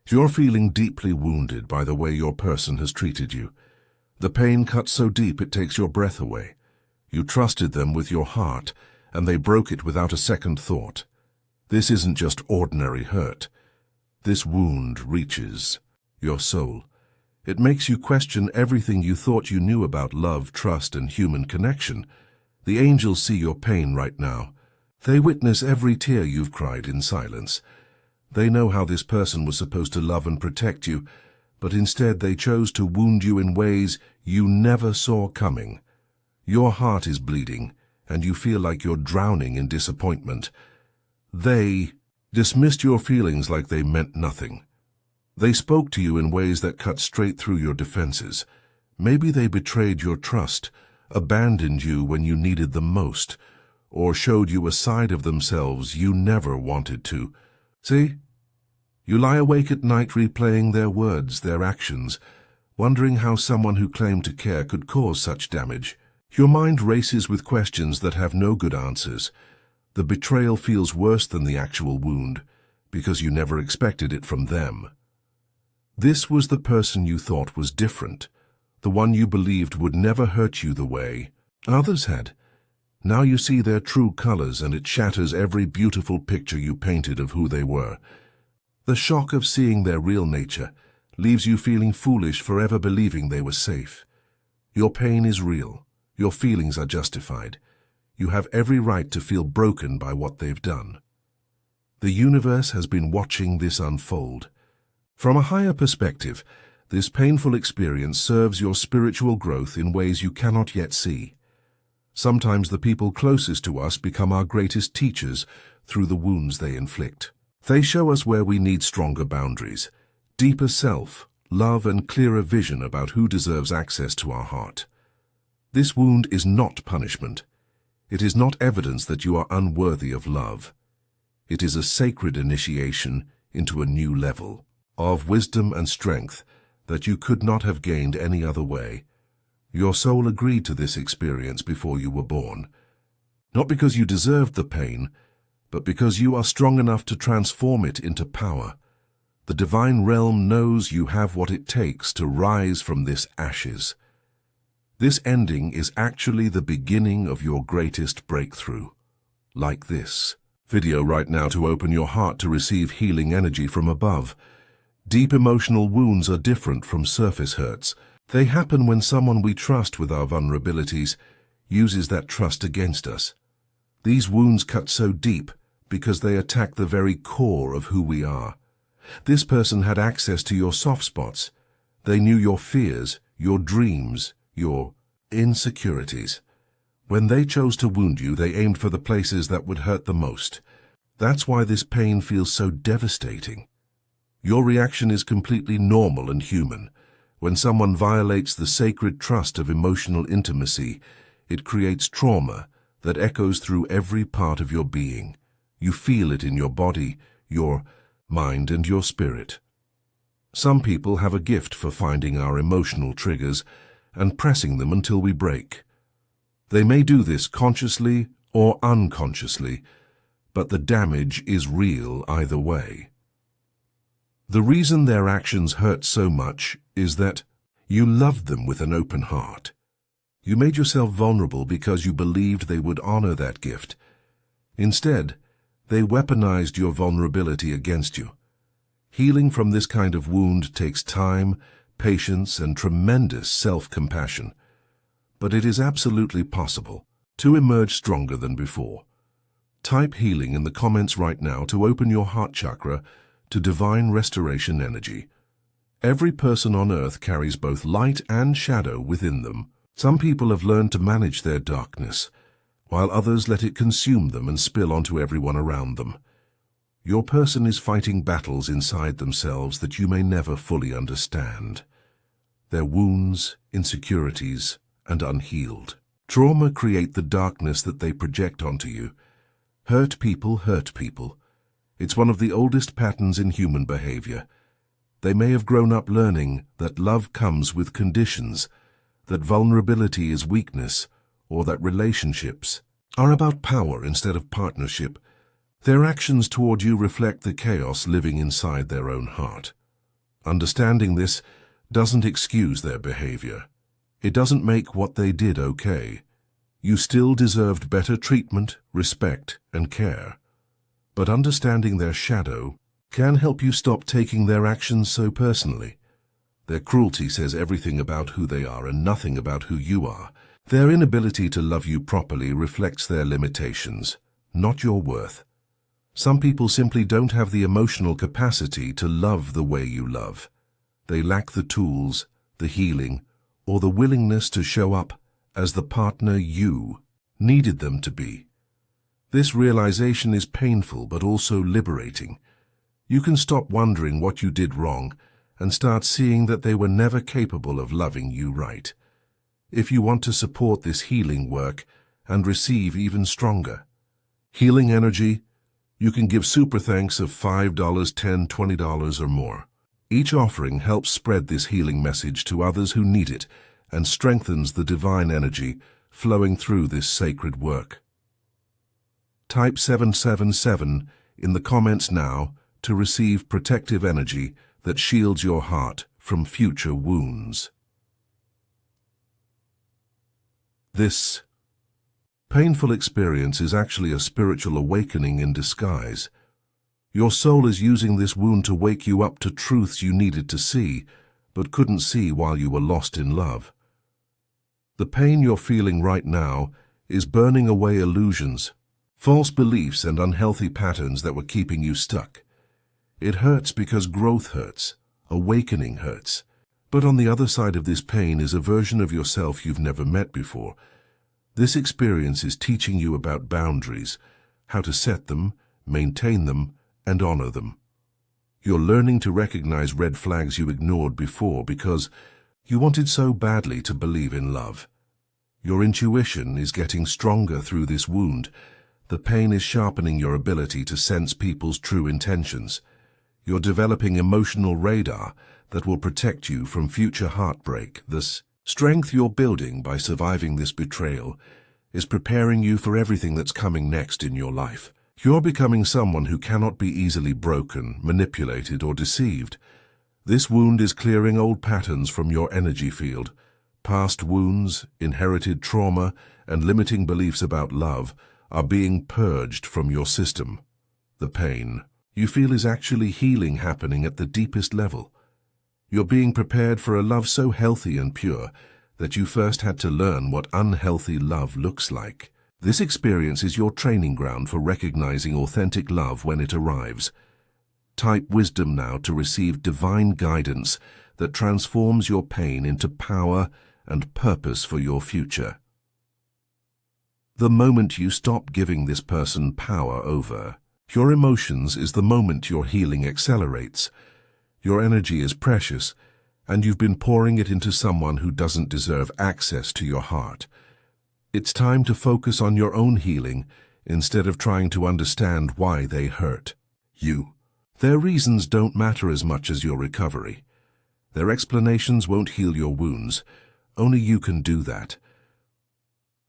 You're feeling deeply wounded by the way your person has treated you. The pain cuts so deep it takes your breath away. You trusted them with your heart, and they broke it without a second thought. This isn't just ordinary hurt. This wound reaches your soul. It makes you question everything you thought you knew about love, trust, and human connection. The angels see your pain right now. They witness every tear you've cried in silence. They know how this person was supposed to love and protect you, but instead they chose to wound you in ways you never saw coming. Your heart is bleeding, and you feel like you're drowning in disappointment. They dismissed your feelings like they meant nothing. They spoke to you in ways that cut straight through your defenses. Maybe they betrayed your trust, abandoned you when you needed them most, or showed you a side of themselves you never wanted to. See? You lie awake at night replaying their words, their actions, wondering how someone who claimed to care could cause such damage. Your mind races with questions that have no good answers. The betrayal feels worse than the actual wound, because you never expected it from them. This was the person you thought was different, the one you believed would never hurt you the way others had. Now you see their true colors, and it shatters every beautiful picture you painted of who they were. The shock of seeing their real nature leaves you feeling foolish for ever believing they were safe. Your pain is real. Your feelings are justified. You have every right to feel broken by what they've done. The universe has been watching this unfold. From a higher perspective, this painful experience serves your spiritual growth in ways you cannot yet see. Sometimes the people closest to us become our greatest teachers through the wounds they inflict. They show us where we need stronger boundaries, deeper self, love, and clearer vision about who deserves access to our heart. This wound is not punishment. It is not evidence that you are unworthy of love. It is a sacred initiation into a new level of wisdom and strength that you could not have gained any other way. Your soul agreed to this experience before you were born, not because you deserved the pain, but because you are strong enough to transform it into power. The divine realm knows you have what it takes to rise from this ashes. This ending is actually the beginning of your greatest breakthrough. Like this video right now to open your heart to receive healing energy from above. Deep emotional wounds are different from surface hurts. They happen when someone we trust with our vulnerabilities uses that trust against us. These wounds cut so deep because they attack the very core of who we are. This person had access to your soft spots. They knew your fears, your dreams, your insecurities. When they chose to wound you, they aimed for the places that would hurt the most. That's why this pain feels so devastating. Your reaction is completely normal and human. When someone violates the sacred trust of emotional intimacy, it creates trauma that echoes through every part of your being. You feel it in your body, your mind, and your spirit. Some people have a gift for finding our emotional triggers and pressing them until we break. They may do this consciously or unconsciously, but the damage is real either way. The reason their actions hurt so much is that you loved them with an open heart. You made yourself vulnerable because you believed they would honor that gift. Instead, they weaponized your vulnerability against you. Healing from this kind of wound takes time, patience, and tremendous self-compassion. But it is absolutely possible to emerge stronger than before. Type healing in the comments right now to open your heart chakra to divine restoration energy. Every person on earth carries both light and shadow within them. Some people have learned to manage their darkness, while others let it consume them and spill onto everyone around them. Your person is fighting battles inside themselves that you may never fully understand. Their wounds, insecurities, and unhealed trauma create the darkness that they project onto you. Hurt people hurt people. It's one of the oldest patterns in human behavior. They may have grown up learning that love comes with conditions, that vulnerability is weakness, or that relationships are about power instead of partnership. Their actions toward you reflect the chaos living inside their own heart. Understanding this doesn't excuse their behavior. It doesn't make what they did okay. You still deserved better treatment, respect, and care. But understanding their shadow can help you stop taking their actions so personally. Their cruelty says everything about who they are and nothing about who you are. Their inability to love you properly reflects their limitations, not your worth. Some people simply don't have the emotional capacity to love the way you love. They lack the tools, the healing, or the willingness to show up as the partner you needed them to be. This realization is painful but also liberating. You can stop wondering what you did wrong and start seeing that they were never capable of loving you right. If you want to support this healing work and receive even stronger healing energy, you can give super thanks of $5, $10, $20 or more. Each offering helps spread this healing message to others who need it and strengthens the divine energy flowing through this sacred work. Type 777 in the comments now to receive protective energy that shields your heart from future wounds. This painful experience is actually a spiritual awakening in disguise. Your soul is using this wound to wake you up to truths you needed to see, but couldn't see while you were lost in love. The pain you're feeling right now is burning away illusions, false beliefs, and unhealthy patterns that were keeping you stuck. It hurts because growth hurts, awakening hurts. But on the other side of this pain is a version of yourself you've never met before. This experience is teaching you about boundaries, how to set them, maintain them, and honor them. You're learning to recognize red flags you ignored before because you wanted so badly to believe in love. Your intuition is getting stronger through this wound. The pain is sharpening your ability to sense people's true intentions. You're developing emotional radar that will protect you from future heartbreak. The strength you're building by surviving this betrayal is preparing you for everything that's coming next in your life. You're becoming someone who cannot be easily broken, manipulated, or deceived. This wound is clearing old patterns from your energy field. Past wounds, inherited trauma, and limiting beliefs about love are being purged from your system. The pain you feel is actually healing happening at the deepest level. You're being prepared for a love so healthy and pure that you first had to learn what unhealthy love looks like. This experience is your training ground for recognizing authentic love when it arrives. Type wisdom now to receive divine guidance that transforms your pain into power and purpose for your future. The moment you stop giving this person power over your emotions is the moment your healing accelerates. Your energy is precious, and you've been pouring it into someone who doesn't deserve access to your heart. It's time to focus on your own healing instead of trying to understand why they hurt you. Their reasons don't matter as much as your recovery. Their explanations won't heal your wounds. Only you can do that.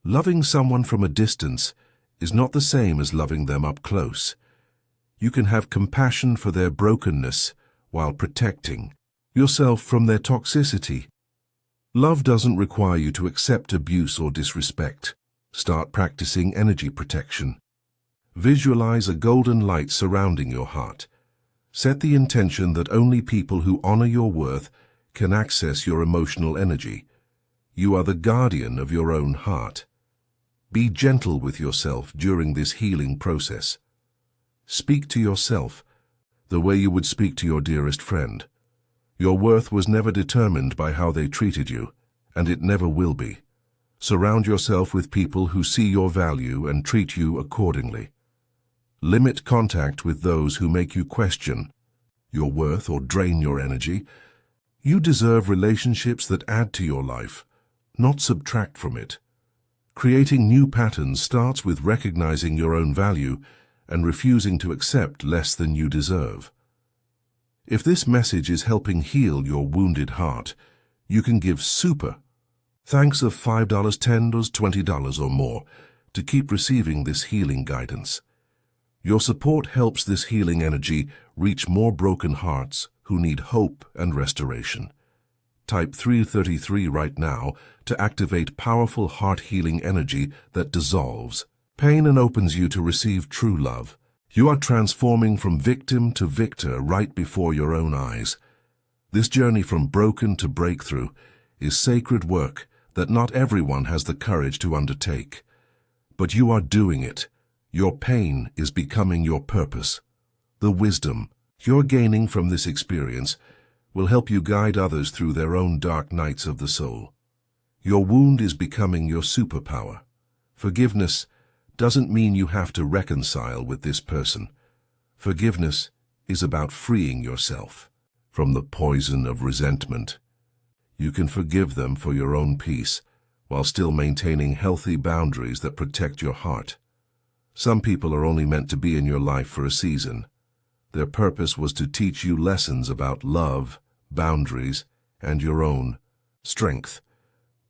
Loving someone from a distance is not the same as loving them up close. You can have compassion for their brokenness while protecting yourself from their toxicity. Love doesn't require you to accept abuse or disrespect. Start practicing energy protection. Visualize a golden light surrounding your heart. Set the intention that only people who honor your worth can access your emotional energy. You are the guardian of your own heart. Be gentle with yourself during this healing process. Speak to yourself the way you would speak to your dearest friend. Your worth was never determined by how they treated you, and it never will be. Surround yourself with people who see your value and treat you accordingly. Limit contact with those who make you question your worth or drain your energy. You deserve relationships that add to your life, not subtract from it. Creating new patterns starts with recognizing your own value and refusing to accept less than you deserve. If this message is helping heal your wounded heart, you can give super thanks of $5, $10, $20 or more to keep receiving this healing guidance. Your support helps this healing energy reach more broken hearts who need hope and restoration. Type 333 right now to activate powerful heart-healing energy that dissolves pain and opens you to receive true love. You are transforming from victim to victor right before your own eyes. This journey from broken to breakthrough is sacred work that not everyone has the courage to undertake. But you are doing it. Your pain is becoming your purpose. The wisdom you're gaining from this experience will help you guide others through their own dark nights of the soul. Your wound is becoming your superpower. Forgiveness doesn't mean you have to reconcile with this person. Forgiveness is about freeing yourself from the poison of resentment. You can forgive them for your own peace while still maintaining healthy boundaries that protect your heart. Some people are only meant to be in your life for a season. Their purpose was to teach you lessons about love, boundaries, and your own strength.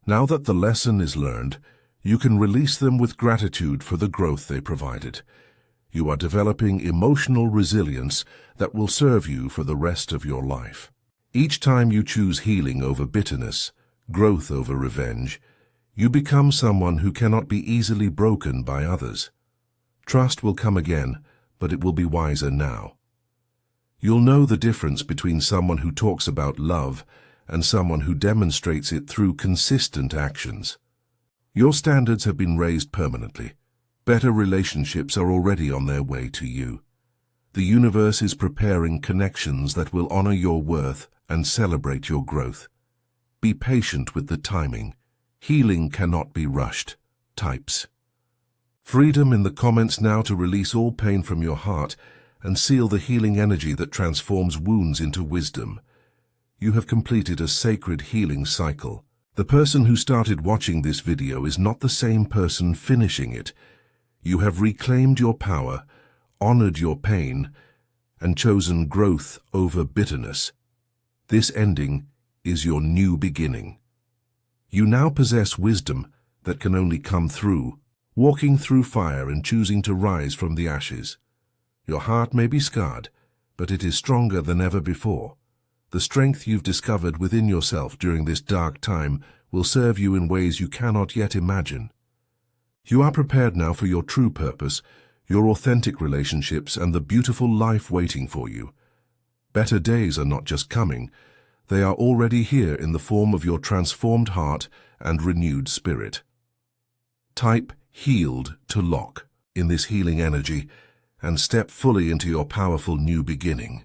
Now that the lesson is learned, you can release them with gratitude for the growth they provided. You are developing emotional resilience that will serve you for the rest of your life. Each time you choose healing over bitterness, growth over revenge, you become someone who cannot be easily broken by others. Trust will come again, but it will be wiser now. You'll know the difference between someone who talks about love and someone who demonstrates it through consistent actions. Your standards have been raised permanently. Better relationships are already on their way to you. The universe is preparing connections that will honor your worth and celebrate your growth. Be patient with the timing. Healing cannot be rushed. Types. Freedom in the comments now to release all pain from your heart and seal the healing energy that transforms wounds into wisdom. You have completed a sacred healing cycle. The person who started watching this video is not the same person finishing it. You have reclaimed your power, honored your pain, and chosen growth over bitterness. This ending is your new beginning. You now possess wisdom that can only come through walking through fire and choosing to rise from the ashes. Your heart may be scarred, but it is stronger than ever before. The strength you've discovered within yourself during this dark time will serve you in ways you cannot yet imagine. You are prepared now for your true purpose, your authentic relationships, and the beautiful life waiting for you. Better days are not just coming, they are already here in the form of your transformed heart and renewed spirit. Type healed to lock in this healing energy and step fully into your powerful new beginning.